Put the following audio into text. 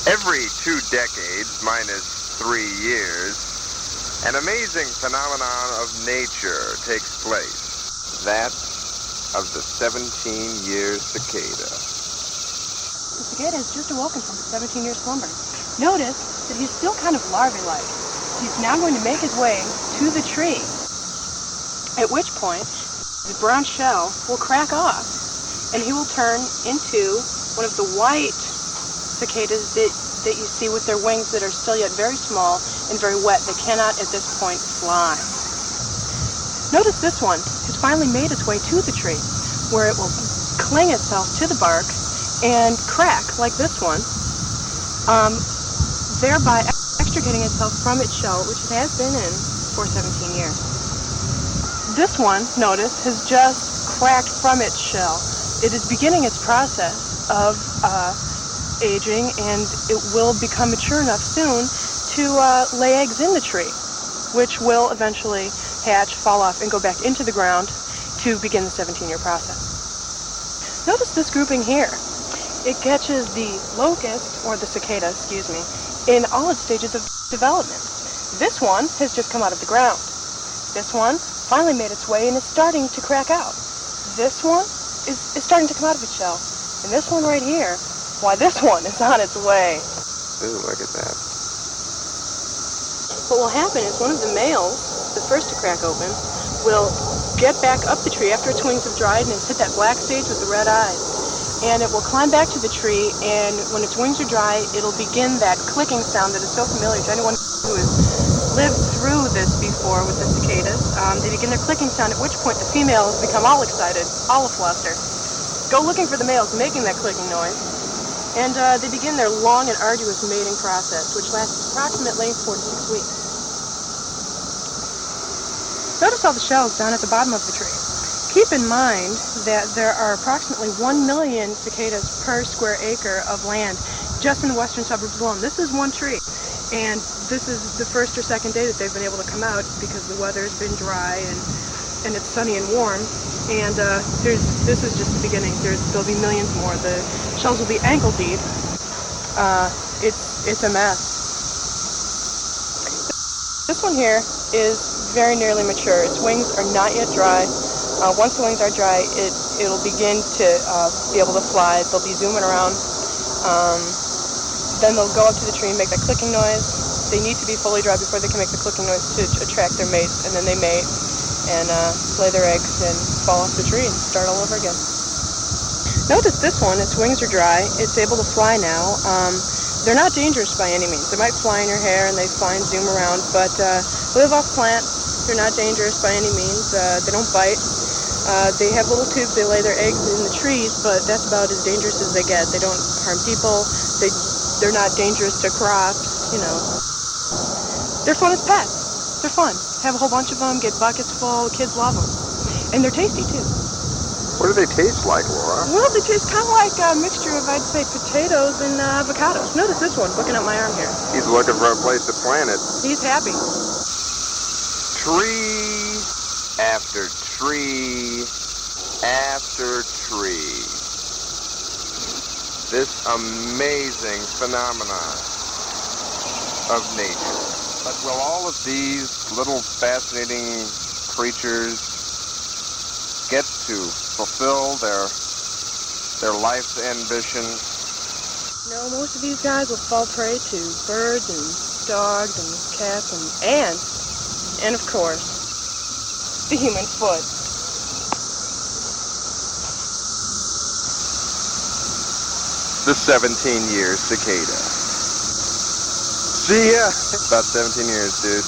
Every 2 decades, minus 3 years, an amazing phenomenon of nature takes place. That of the 17-year cicada. The cicada has just awoken from his 17-year slumber. Notice that he's still kind of larvae-like. He's now going to make his way to the tree, at which point the brown shell will crack off, and he will turn into one of the white cicadas that you see with their wings that are still yet very small and very wet. They cannot at this point fly. Notice this one has finally made its way to the tree, where it will cling itself to the bark and crack like this one, thereby extricating itself from its shell, which it has been in for 17 years. This one, notice, has just cracked from its shell. It is beginning its process of aging, and it will become mature enough soon to lay eggs in the tree, which will eventually hatch, fall off, and go back into the ground to begin the 17-year process. Notice this grouping here. It catches the locust, or the cicada, excuse me, in all its stages of development. This one has just come out of the ground. This one finally made its way and is starting to crack out. This one is starting to come out of its shell. And this one right here, why, this one is on its way. Ooh, look at that. What will happen is one of the males, the first to crack open, will get back up the tree after its wings have dried and has hit that black stage with the red eyes. And it will climb back to the tree, and when its wings are dry, it'll begin that clicking sound that is so familiar to anyone who has lived through this before with the cicadas. They begin their clicking sound, at which point the females become all excited, all afluster, go looking for the males making that clicking noise, and they begin their long and arduous mating process, which lasts approximately 4 to 6 weeks. Notice all the shells down at the bottom of the tree. Keep in mind that there are approximately 1 million cicadas per square acre of land just in the western suburbs alone. This is one tree, and this is the first or second day that they've been able to come out because the weather's been dry and it's sunny and warm. And this is just the beginning. There'll be millions more. The shells will be ankle deep. It's a mess. This one here is very nearly mature. Its wings are not yet dry. Once the wings are dry, it'll begin to be able to fly. They'll be zooming around. Then they'll go up to the tree and make that clicking noise. They need to be fully dry before they can make the clicking noise to attract their mates, and then they mate and lay their eggs and fall off the tree and start all over again. Notice this one, its wings are dry. It's able to fly now. They're not dangerous by any means. They might fly in your hair and they fly and zoom around, but they live off plants. They're not dangerous by any means. They don't bite. They have little tubes. They lay their eggs in the trees, but that's about as dangerous as they get. They don't harm people. They're not dangerous to crops, you know. They're fun as pets. They're fun. Have a whole bunch of them, get buckets full. Kids love them. And they're tasty, too. What do they taste like, Laura? Well, they taste kind of like a mixture of, I'd say, potatoes and avocados. Notice this one, looking at my arm here. He's looking for a place to plant it. He's happy. Tree after tree after tree. This amazing phenomenon of nature. But will all of these little fascinating creatures get to fulfill their life's ambition? No, most of these guys will fall prey to birds and dogs and cats and ants, and of course, the human foot. The 17-year cicada. See ya! About 17 years, dude.